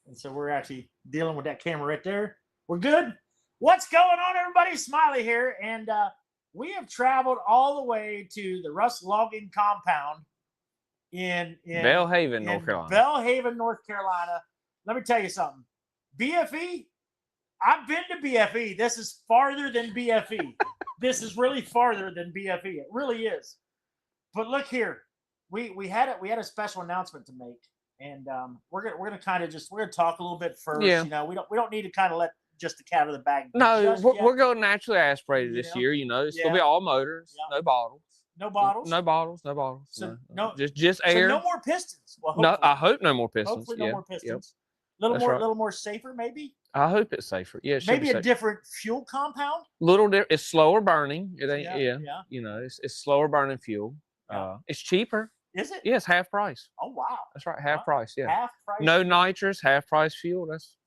And so we're actually dealing with that camera right there. We're good. What's going on, everybody? Smiley here. And we have traveled all the way to the Russ Logging Compound in Belhaven, North Carolina. Belhaven, North Carolina. Let me tell you something. BFE, I've been to BFE. This is farther than BFE. This is really farther than BFE. It really is. But look here. We had a special announcement to make. And we're gonna kind of we're gonna talk a little bit first. Yeah. You know, we don't need to kind of let just the cat out of the bag. No, we're going naturally aspirated this year. You know, it's gonna be all motors, no bottles, no bottles, no bottles, no bottles. So no, just air. So no more pistons. Well, no, I hope no more pistons. Hopefully, no more pistons. Little more safer, maybe. I hope it's safer. Yeah, it maybe a different fuel compound. It's slower burning. It ain't. Yeah. You know, it's slower burning fuel. It's cheaper. Is it? Yeah, it's half price. Oh, wow. That's right, half price, yeah. Half price. No nitrous, half price fuel. That's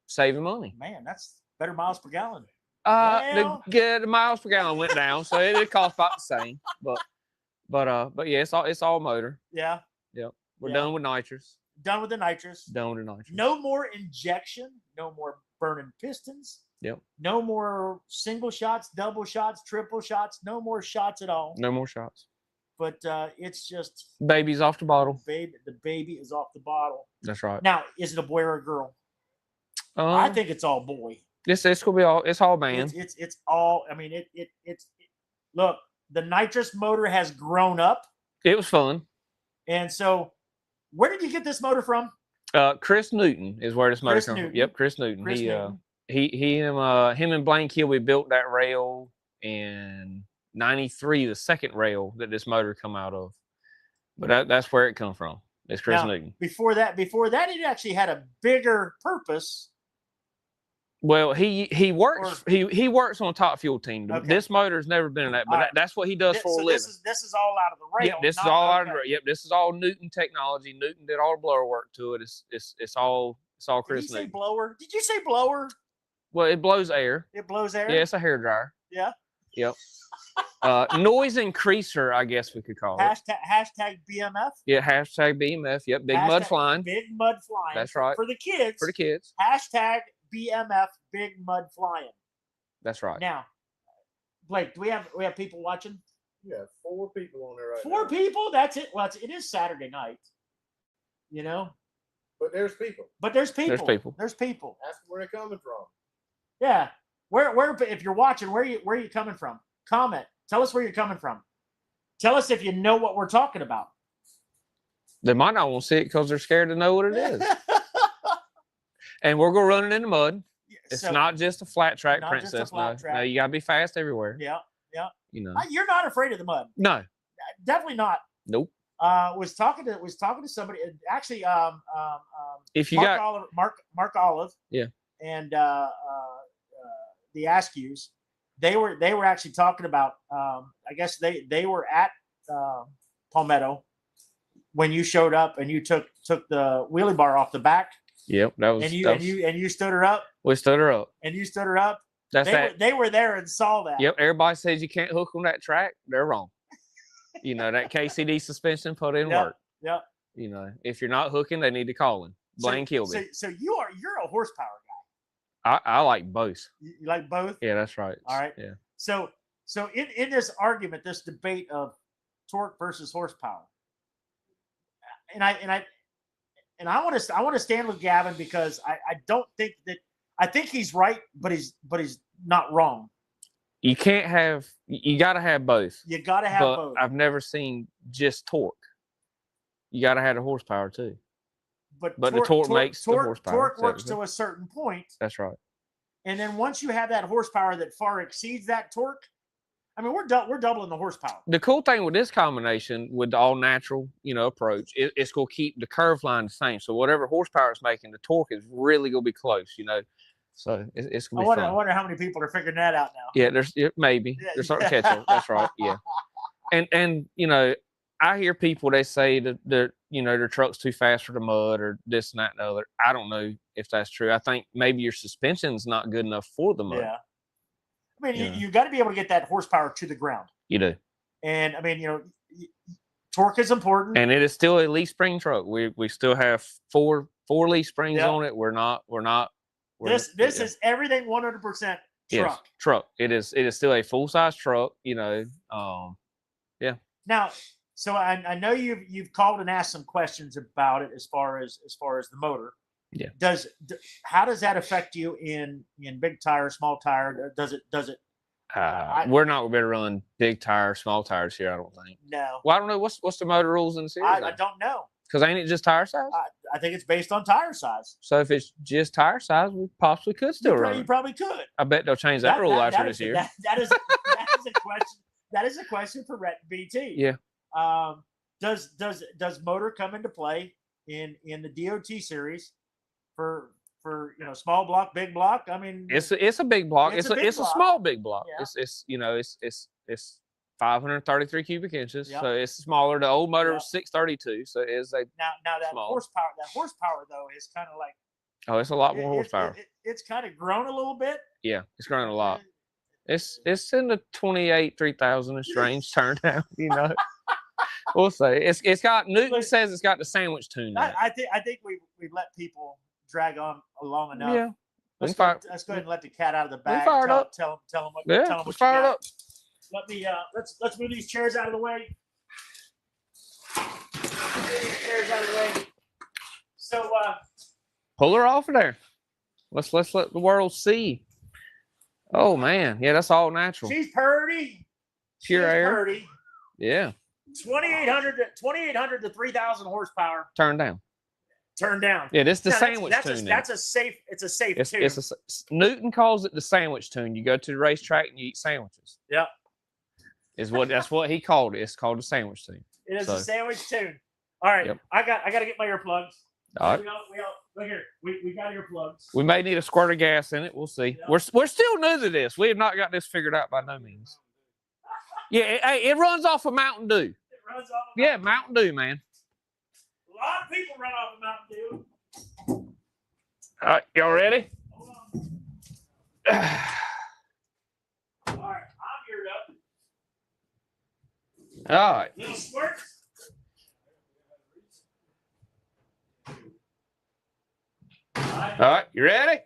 saving money. Man, that's better miles per gallon. The miles per gallon went down, so it cost about the same. But yeah, it's all motor. Yeah. Yep. We're done with nitrous. Done with the nitrous. Done with the nitrous. No more injection. No more burning pistons. Yep. No more single shots, double shots, triple shots. No more shots at all. No more shots. But it's just baby's off the bottle. The baby is off the bottle. That's right. Now, is it a boy or a girl? I think it's all boy. It's gonna be all. It's all man. It's all. I mean, it's look. The nitrous motor has grown up. It was fun. And so, where did you get this motor from? Chris Newton is where this motor comes from. Yep, Chris Newton. Him and Blaine Hill, we built that rail in 93, the second rail that this motor come out of, but that's where it come from. It's Chris Newton. Before that, it actually had a bigger purpose. Well, he works on a top fuel team. Okay. This motor's never been in that, but that's what he does for a living. This is all out of the rail. Yep, this is all out of the rail. Yep, this is all Newton technology. Newton did all the blower work to it. It's all Chris Newton. Did you say blower? Did you say blower? Well, it blows air. It blows air. Yeah, it's a hair dryer. Yeah. Yep. Noise increaser, I guess we could call it. Hashtag BMF. Yeah, hashtag BMF. Yep, big mud flying. Big mud flying. That's right. For the kids. For the kids. Hashtag BMF, big mud flying. That's right. Now, Blake, do we have people watching? Yeah, 4 people on there right now. 4 people? That's it. Well, it is Saturday night. You know. But there's people. There's people. Ask where they're coming from. Yeah. Where if you're watching, where are you coming from? Comment. Tell us where you're coming from. Tell us if you know what we're talking about. They might not want to see it because they're scared to know what it is. And we're going to run it in the mud. It's not just a flat track, Princess. No, you got to be fast everywhere. Yeah. You know. You're not afraid of the mud. No. Definitely not. Nope. Was talking to somebody. Actually, if you Mark Olive. Yeah. And the Askews, they were actually talking about. I guess they were at Palmetto when you showed up and you took the wheelie bar off the back. Yep, that was. And you stood her up. We stood her up. And you stood her up. They were there and saw that. Yep. Everybody says you can't hook on that track. They're wrong. You know, that KCD suspension put in work. Yep. You know, if you're not hooking, they need to call him. Blaine Kilby. So you're a horsepower guy. I like both. You like both? Yeah, that's right. All right. Yeah. So in this argument, this debate of torque versus horsepower, and I want to stand with Gavin because I don't think that I think he's right, but he's not wrong. You can't have. You got to have both. You got to have both. I've never seen just torque. You got to have the horsepower too. But the torque makes the horsepower. Torque works to a certain point. That's right. And then once you have that horsepower that far exceeds that torque, I mean, we're doubling the horsepower. The cool thing with this combination, with the all natural, approach, it's going to keep the curve line the same. So whatever horsepower it's making, the torque is really going to be close. So it's going to be fun. I wonder how many people are figuring that out now. Yeah, maybe they're starting to catch up. That's right. Yeah, and I hear people, they say that their truck's too fast for the mud or this and that and the other. I don't know if that's true. I think maybe your suspension's not good enough for the mud. Yeah. I mean, you got to be able to get that horsepower to the ground. You do. And I mean, torque is important. And it is still a leaf spring truck. We still have 4 4 leaf springs on it. This is everything 100% truck. Yes, truck. It is still a full size truck. Yeah. Now, so I know you've called and asked some questions about it as far as the motor. Yeah. How does that affect you in big tire, small tire? Does it? We're not going to be running big tires, small tires here. I don't think. No. Well, I don't know what's the motor rules in the series. I don't know. Because ain't it just tire size? I think it's based on tire size. So if it's just tire size, we possibly could still run. You probably could. I bet they'll change that rule after this year. That is a question. That is a question for Rhett and BT. Yeah. Does motor come into play in the DOT series for small block, big block? I mean, it's a big block. It's a small big block. Yeah. It's 533 cubic inches. Yep. So it's smaller. The old motor was 632. So it is a now that small. horsepower though is kind of like it's a lot more horsepower. It's kind of grown a little bit. Yeah, it's grown a lot. It's in the 28 3000-ish range turned out. We'll say it's got Newton says it's got the sandwich tune. I think we've let people drag on long enough. Yeah. Let's go ahead and let the cat out of the bag. Fire it up. Tell them what. Yeah, tell them what fire it up. Let me let's move these chairs out of the way. Chairs out of the way. So pull her off of there. Let's let the world see. Oh man, yeah, that's all natural. She's purdy. Pure air. Purdy. Yeah. 2,800 to 3,000 horsepower. Turn down. Yeah, this is the sandwich tune. That's a safe. It's a safe tune. Newton calls it the sandwich tune. You go to the racetrack and you eat sandwiches. Yep. That's what he called it. It's called a sandwich tune. It is a sandwich tune. All right. Yep. I got to get my earplugs. All right. Look here. We got earplugs. We may need a squirt of gas in it. We'll see. Yep. We're still new to this. We have not got this figured out by no means. Yeah, it runs off of Mountain Dew. Mountain Dew, man. A lot of people run off of Mountain Dew. All right, y'all ready? Hold on. All right, I'm geared up. All right. Little squirt. All right, you ready?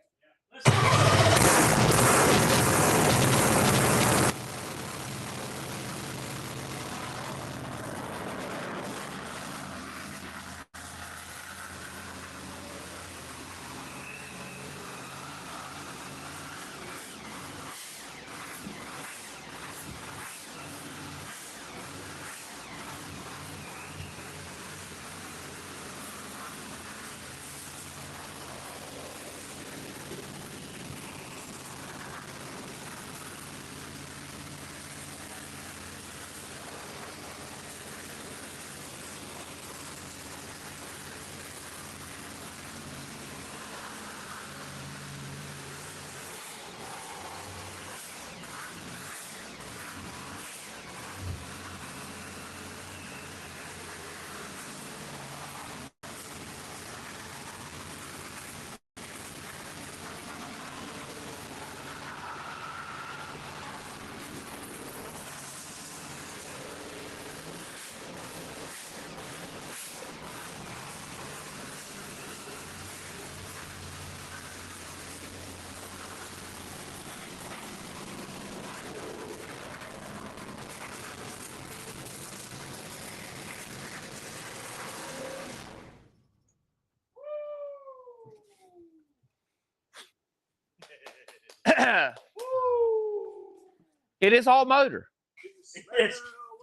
It is all motor.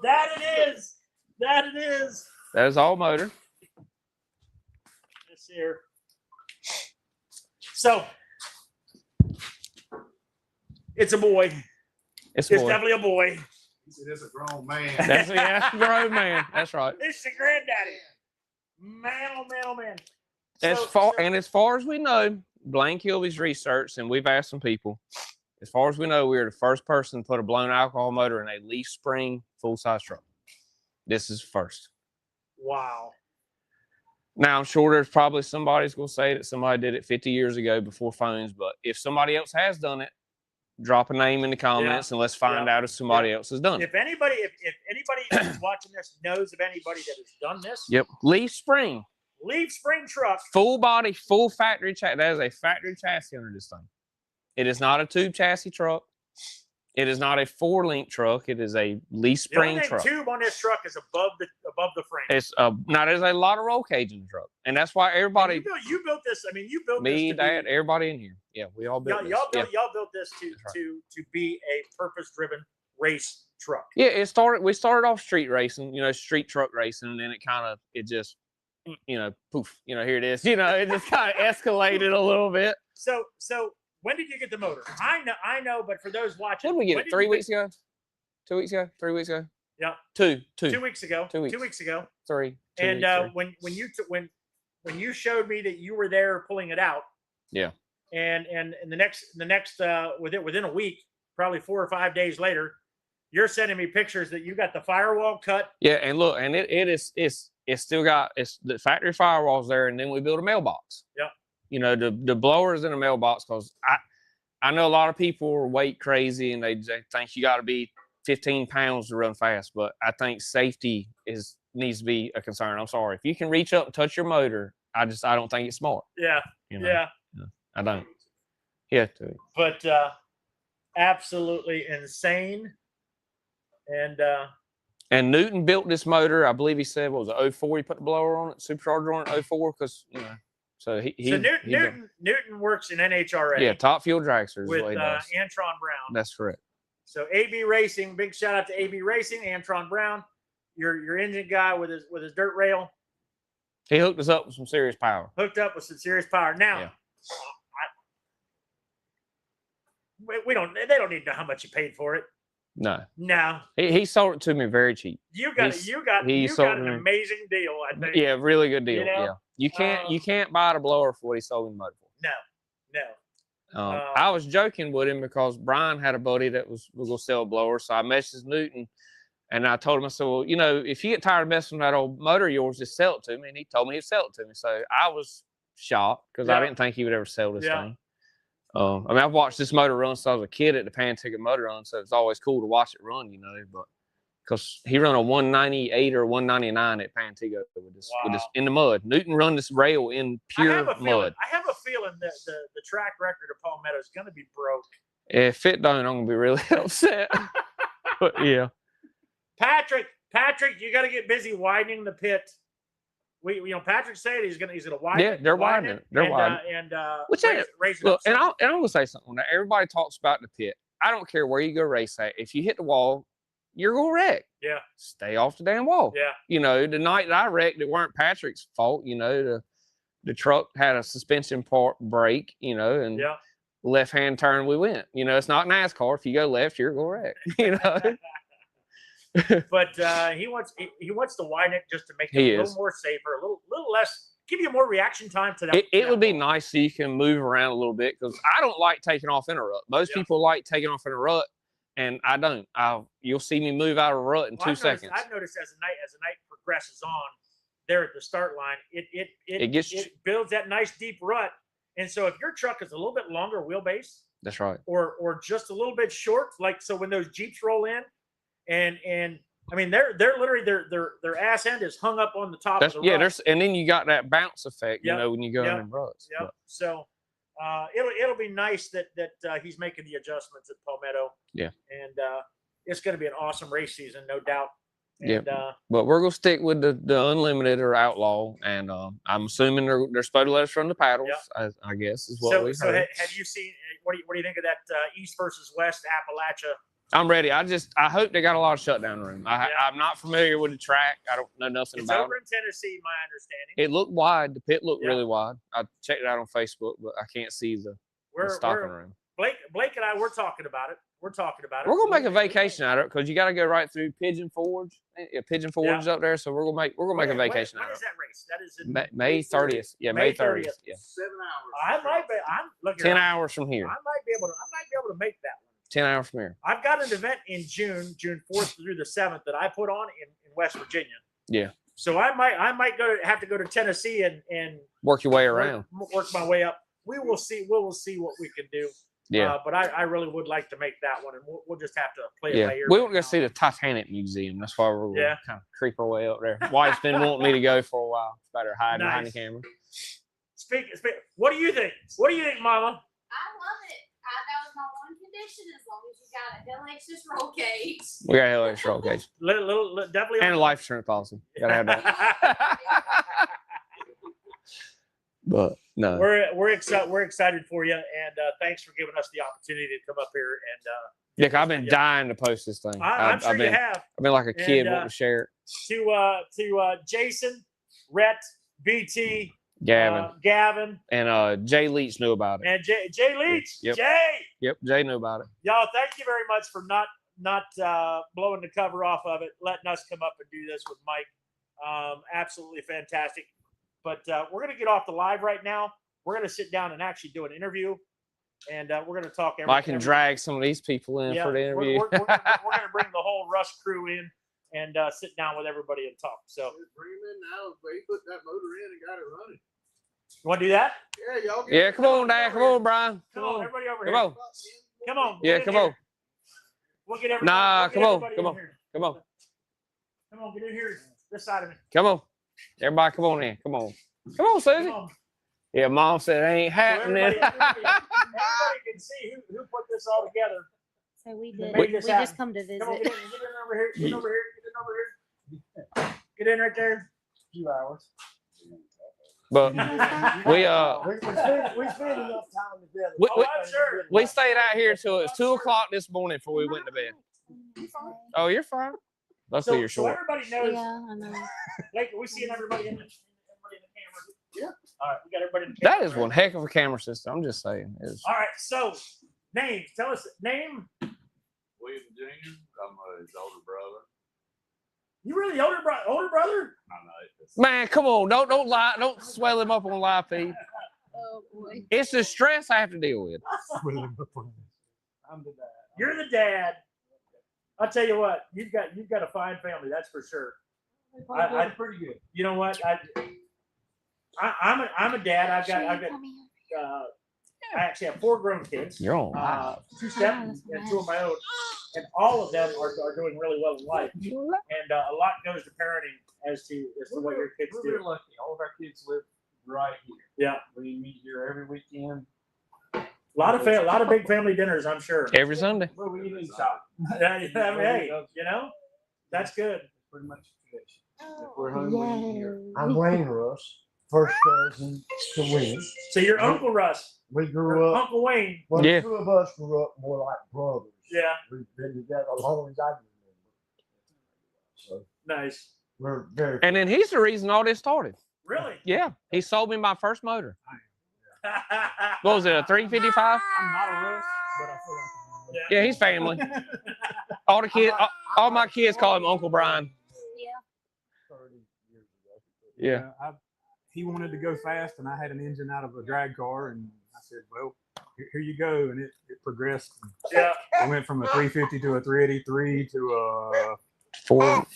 That it is. That is all motor. This here. So it's a boy. It's definitely a boy. It's a grown man. That's a grown man. That's right. It's the granddaddy. Man, oh man, oh man. As far as we know, Blaine Kilby's research, and we've asked some people. As far as we know, we are the first person to put a blown alcohol motor in a leaf spring full-size truck. This is first. Wow. Now, I'm sure there's probably somebody's going to say that somebody did it 50 years ago before phones, but if somebody else has done it, drop a name in the comments and let's find out if somebody else has done it. If anybody who's watching this knows of anybody that has done this. Yep. Leaf spring. Leaf spring truck. Full body, full factory chassis. That is a factory chassis under this thing. It is not a tube chassis truck. It is not a 4-link truck. It is a leaf spring truck. The only tube on this truck is above the frame. It's now there's a lot of roll cage in the truck, and that's why everybody. You built this. I mean, you built me, this. Dad, everybody in here. Yeah, we all built this. Y'all built this to be a purpose-driven race truck. Yeah, we started off street racing, street truck racing, and then it just, poof, here it is. It just kind of escalated a little bit. So when did you get the motor? I know, but for those watching, when did we get it? 3 weeks ago? 2 weeks ago? 3 weeks ago? Yeah. 2 weeks ago. 2 weeks. 2 weeks ago. 3. And when you showed me that you were there pulling it out. Yeah. And the next within a week, probably 4 or 5 days later, you're sending me pictures that you got the firewall cut. Yeah, and look, and it's still got the factory firewalls there, and then we built a mailbox. Yeah. The blowers in a mailbox, because I know a lot of people are weight crazy and they think you got to be 15 pounds to run fast, but I think safety needs to be a concern. I'm sorry, if you can reach up and touch your motor, I don't think it's smart. Yeah. Yeah. I don't. Yeah. But absolutely insane. And Newton built this motor. I believe he said, what was it, 04? He put the blower on it, supercharger on it, 04, because So Newton works in NHRA. Yeah, Top Fuel Dragster with Antron Brown. That's correct. So AB Racing, big shout out to AB Racing, Antron Brown, your engine guy with his dirt rail. He hooked us up with some serious power. Now, they don't need to know how much you paid for it. No. No. He sold it to me very cheap. You got an amazing deal, I think. Yeah, really good deal. Yeah. You can't buy the blower for what he sold me the motor for. No. I was joking with him because Brian had a buddy that was going to sell a blower. So I messaged Newton and I told him, I said, well, if you get tired of messing with that old motor of yours, just sell it to me. And he told me he'd sell it to me. So I was shocked because I didn't think he would ever sell this thing. I've watched this motor run since I was a kid at the Pan Ticket Motor Run, so it's always cool to watch it run, but because he run a 198 or 199 at Pan Ticket with this in the mud. Newton run this rail in pure mud. I have a feeling that the track record of Palmetto is going to be broke. If it don't, I'm going to be really upset. But yeah. Patrick, you got to get busy widening the pit. Patrick said he's gonna widen. Yeah, they're widening. They're widening. Look, and I'm gonna say something. Now, everybody talks about the pit. I don't care where you go race at. If you hit the wall, you're gonna wreck. Yeah. Stay off the damn wall. Yeah. The night that I wrecked, it weren't Patrick's fault. The truck had a suspension part break. And left-hand turn we went. It's not NASCAR. If you go left, you're gonna wreck. But he wants to widen it just to make it a little more safer, a little less, give you more reaction time to that. It would be nice so you can move around a little bit because I don't like taking off in a rut. Most people like taking off in a rut, and I don't. You'll see me move out of a rut in 2 seconds. I've noticed as the night progresses on, there at the start line, it builds that nice deep rut, and so if your truck is a little bit longer wheelbase, that's right, or just a little bit short, like so when those Jeeps roll in. And I mean they're literally their ass end is hung up on the top of the rut. And then you got that bounce effect, when you go in ruts. Yeah. So it'll be nice that he's making the adjustments at Palmetto. Yeah. And it's going to be an awesome race season, no doubt. And, but we're gonna stick with the unlimited or outlaw, and I'm assuming they're supposed to let us run the paddles. I guess is what we heard. So have you seen what do you think of that East versus West Appalachia? I'm ready. I hope they got a lot of shutdown room. I'm not familiar with the track. I don't know nothing about it. It's over in Tennessee, my understanding. It looked wide. The pit looked really wide. I checked it out on Facebook, but I can't see the stopping room. Blake and I, we're talking about it. We're gonna make a vacation out of it because you got to go right through Pigeon Forge. Yeah, Pigeon Forge is up there, so we're gonna make a vacation out of it. When is that race? That is in May 30th. Yeah, May 30th. Yeah. 7 hours. I might be. I'm looking. 10 hours from here. I might be able to make that one. 10 hours from here. I've got an event in June 4th through the 7th that I put on in West Virginia. Yeah. So I might have to go to Tennessee and work your way around. Work my way up. We will see what we can do. Yeah. But I really would like to make that one, and we'll just have to play it by ear. We want to go see the Titanic Museum. That's why we're going to kind of creep our way up there. Wife's been wanting me to go for a while. Better hide behind the camera. Speak. What do you think? What do you think, Mama? I love it. That was my one condition. As long as you got a LHS roll cage. We got a LHS roll cage. Definitely. And a life insurance policy. Gotta have that. But no, we're excited for you, and thanks for giving us the opportunity to come up here and. I've been dying to post this thing. I'm sure you have. I've been like a kid wanting to share it. To Jason, Rhett, BT, Gavin, and Jay Leach knew about it. And Jay Leach, Yep. Jay knew about it. Y'all, thank you very much for not blowing the cover off of it, letting us come up and do this with Mike. Absolutely fantastic. But we're going to get off the live right now. We're going to sit down and actually do an interview, and we're going to talk. I can drag some of these people in for the interview. We're going to bring the whole Russ crew in and sit down with everybody and talk. So bring him in now. He put that motor in and got it running. You want to do that? Yeah, y'all. Yeah, come on, Dad. Come on, Brian. Come on, everybody over here. Come on. Yeah, come on. We'll get everybody. Come on. Come on, get in here. This side of me. Come on. Everybody, come on in. Come on, Susie. Yeah, Mom said it ain't happening. So everybody can see who put this all together. So we did. We just come to visit. Come on, get in over here. Get over here. Get in right there. A few hours. But we spent enough time together. I'm sure. We stayed out here till it was 2:00 this morning before we went to bed. Oh, you're fine. Luckily, you're short. So everybody knows. Yeah, I know. Like we seeing everybody in the camera. Yeah. All right, we got everybody in the That camera. is one heck of a camera system. I'm just saying. All right, so name. Tell us name. William Jr. I'm his older brother. You really older brother? I know. Man, come on. Don't lie. Don't swell him up on live feed. Oh boy. It's the stress I have to deal with. I'm the dad. You're the dad. I'll tell you what. You've got a fine family. That's for sure. I'm pretty good. You know what? I'm a dad. I've got. I actually have 4 grown kids. You're on. 2 step and 2 of my own, and all of them are doing really well in life. And a lot goes to parenting as to what your kids do. We're lucky. All of our kids live right here. Yeah, we meet here every weekend. A lot of big family dinners, I'm sure. Every Sunday. Well, we eat shop. Hey, you know, that's good. Pretty much tradition. If we're home, we eat here. I'm Wayne Russ, first cousin to Wayne. So you're Uncle Russ. We grew up. Uncle Wayne. Well, the 2 of us grew up more like brothers. Yeah. We've been together as long as I can remember. So Nice. we're very. And then he's the reason all this started. Really? Yeah. He sold me my first motor. What was it, a 355? I'm not a Russ, but I feel like Yeah, he's family. All the kids, all my kids call him Uncle Brian. Yeah. 30 years ago. Yeah. He wanted to go fast, and I had an engine out of a drag car, and I said, well, here you go. And it progressed. Yeah. I went from a 350 to a 383 to a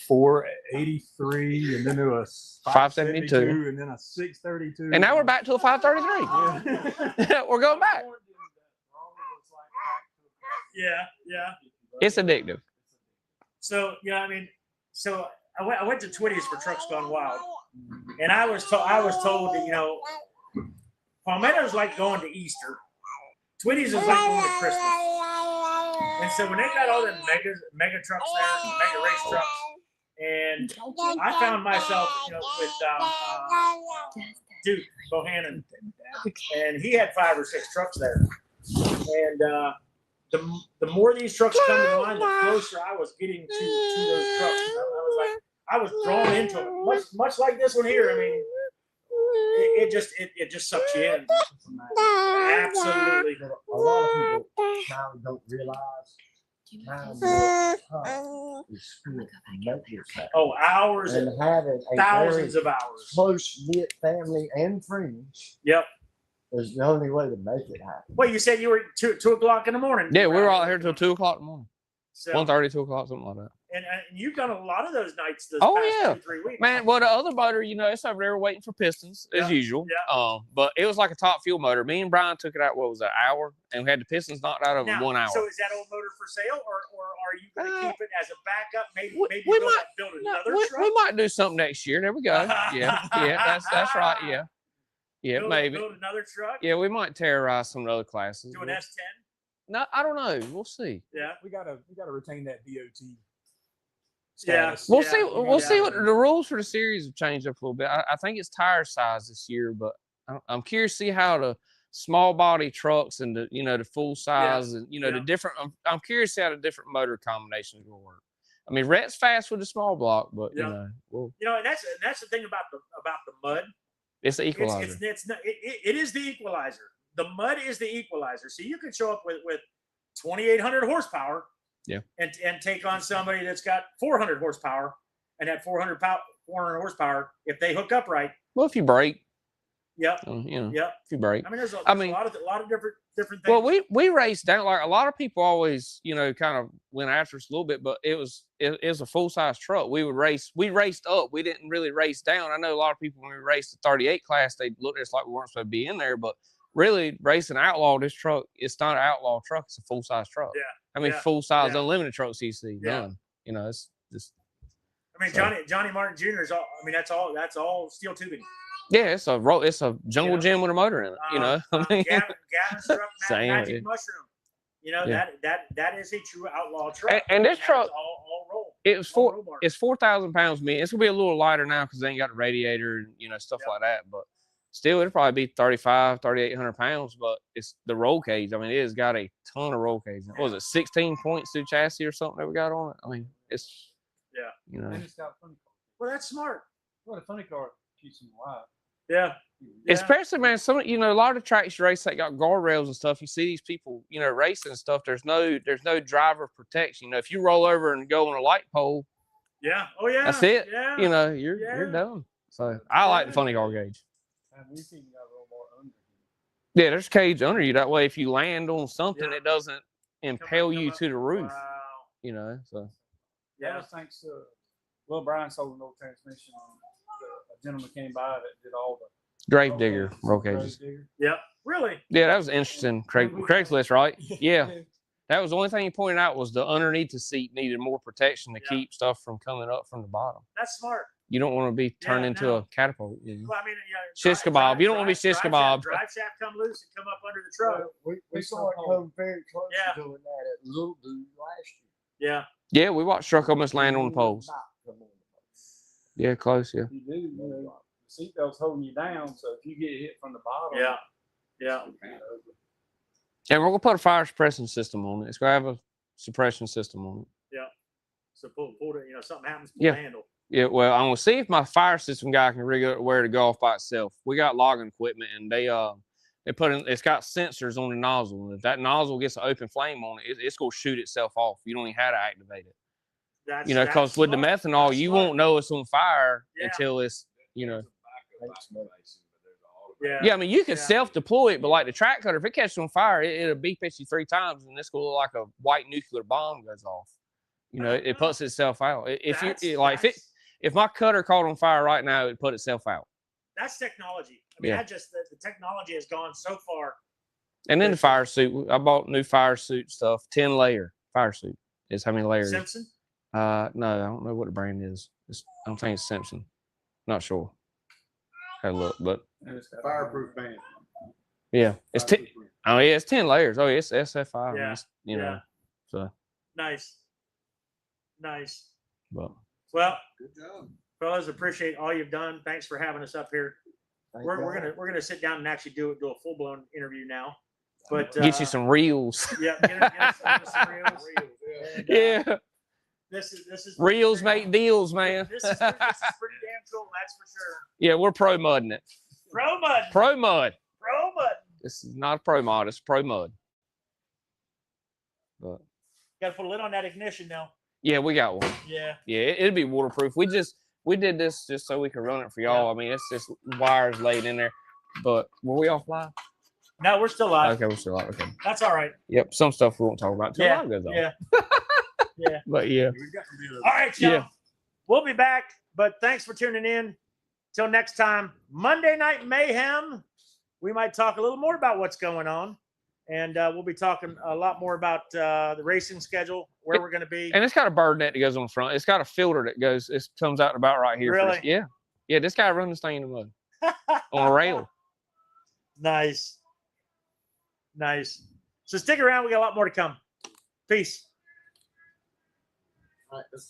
483, and then to a 572, and then a 632. And now we're back to a 533. Yeah. We're going back. Yeah. It's addictive. So I went to Twitty's for Trucks Gone Wild, and I was told that Palmetto's like going to Easter, Twitty's is like going to Christmas, and so when they got all the mega trucks there, mega race trucks, and I found myself with Duke Bohannon, and he had 5 or 6 trucks there, and the more these trucks come to the line, the closer I was getting to those trucks. I was drawn into it, much like this one here. I mean, it just sucks you in. Absolutely. A lot of people now don't realize how much time is spent to make this happen. Oh, hours And having a thousands very of hours. close-knit family and friends Yep. is the only way to make it happen. Well, you said you were 2 o'clock in the morning. Yeah, we were out here till 2:00 in the morning. So, 1:30, 2 o'clock, something like that. And you've done a lot of those nights this Oh, past yeah. 2-3 weeks. Man, well, the other motor, it's over there waiting for pistons as usual. Yeah. But it was like a top fuel motor. Me and Brian took it out, what was it, an hour? And we had the pistons knocked out of it in 1 hour. So is that old motor for sale, or are you going to keep it as a backup? Maybe we build another truck? We might do something next year. There we go. Yeah, that's right. Yeah. Yeah, maybe. Build another truck? Yeah, we might terrorize some other classes. Do an S10? No, I don't know. We'll see. Yeah. We gotta retain that DOT Yeah. status. We'll see. We'll see what the rules for the series have changed up a little bit. I think it's tire size this year, but I'm curious to see how the small body trucks and the full size and the different. I'm curious to see how the different motor combinations will work. I mean, Rhett's fast with the small block, but and that's the thing about the mud. It's the equalizer. It is the equalizer. The mud is the equalizer. So you can show up with 2,800 horsepower. Yeah. And take on somebody that's got 400 horsepower, and that 400 horsepower, if they hook up right. Well, if you brake. Yep. If you brake. I mean, there's a lot of different things. Well, we raced down, like a lot of people always, kind of went after us a little bit, but it was a full size truck. We raced up. We didn't really race down. I know a lot of people when we raced the 38 class, they looked at us like we weren't supposed to be in there, but really racing outlaw, this truck, it's not an outlaw truck, it's a full size truck. Yeah. I mean, full size unlimited trucks you see done. It's just. I mean, Johnny Martin Jr. is all. I mean, that's all steel tubing. Yeah, it's a jungle gym with a motor in it. I mean, Gavin struck Magic Mushroom. That is a true outlaw truck. And this truck, all roll. It's 4,000 pounds. It's gonna be a little lighter now because they ain't got a radiator and stuff like that. But still, it'll probably be 3,800 pounds. But it's the roll cage. I mean, it has got a ton of roll cage. What was it, 16 points through chassis or something that we got on it? I mean, it's And it's got a funny car. Well, that's smart. What a funny car keeps them alive. Yeah. Especially, man, a lot of tracks you race that got guardrails and stuff. You see these people, racing and stuff. There's no driver protection. If you roll over and go on a light pole, that's it. Yeah. You're done. So I like the funny car gauge. And we think you got a little more under. Yeah, there's cage under you. That way, if you land on something, it doesn't impale you to the roof. Wow. So. That was thanks to Will Bryan sold an old transmission. A gentleman came by that did all the Grave digger roll cages. Yep. Really? Yeah, that was interesting. Craigslist, right? Yeah. That was the only thing he pointed out was the underneath the seat needed more protection to keep stuff from coming up from the bottom. That's smart. You don't want to be turned into a catapult. Well, I mean, shish kebab. You don't want to be shish kebab. Drive shaft come loose and come up under the truck. We saw it come very close to doing that at Little Dude last year. Yeah. Yeah, we watched truck almost land on the poles. Yeah, close. Yeah. You do. The seatbelt's holding you down, so if you get hit from the bottom. Yeah. And we're gonna put a fire suppression system on it. It's gonna have a suppression system on it. Yeah. So pull it. Something happens. Pull the handle. Yeah. Well, I'm gonna see if my fire system guy can rig it where to go off by itself. We got logging equipment, and they put in. It's got sensors on the nozzle, and if that nozzle gets an open flame on it, it's gonna shoot itself off. You don't even have to activate it. Because with the methanol, you won't know it's on fire until it's. Yeah, I mean, you can self-deploy it, but like the track cutter, if it catches on fire, it'll beep at you 3 times, and it's going to look like a white nuclear bomb goes off. It puts itself out. If my cutter caught on fire right now, it'd put itself out. That's technology. I mean, the technology has gone so far. And then the fire suit, I bought new fire suit stuff, 10-layer fire suit. Is how many layers? Simpson? No, I don't know what the brand is. I don't think it's Simpson. Not sure. Had a look, but It's got fireproof band. Yeah, it's 10. Oh yeah, it's 10 layers. Oh, it's SFI. Yeah, you know. So nice. But well, Good job. fellas, appreciate all you've done. Thanks for having us up here. We're gonna sit down and actually do a full blown interview now. But get you some reels. Yeah, get us some reels. And, yeah. This is reels make deals, man. This is pretty damn cool, that's for sure. Yeah, we're pro mudding it. Pro mud. Pro mud. Pro mud. This is not a pro mod, it's pro mud. But Gotta put a lid on that ignition now. yeah, we got one. Yeah. Yeah, it'd be waterproof. We did this just so we could run it for y'all. I mean, it's just wires laid in there. But were we off live? No, we're still live. Okay, we're still live. Okay. That's all right. Yep, some stuff we won't talk about until live goes on. Yeah. Yeah. But yeah. We've got to be All right, y'all. Yeah. We'll be back, but thanks for tuning in. Till next time, Monday Night Mayhem. We might talk a little more about what's going on, and we'll be talking a lot more about the racing schedule, where we're going to be. And it's got a bird net that goes on the front. It's got a filter that goes. It comes out about right here. Really? Yeah. Yeah. This guy runs this thing in the mud on a rail. Nice. So stick around. We got a lot more to come. Peace. All right, let's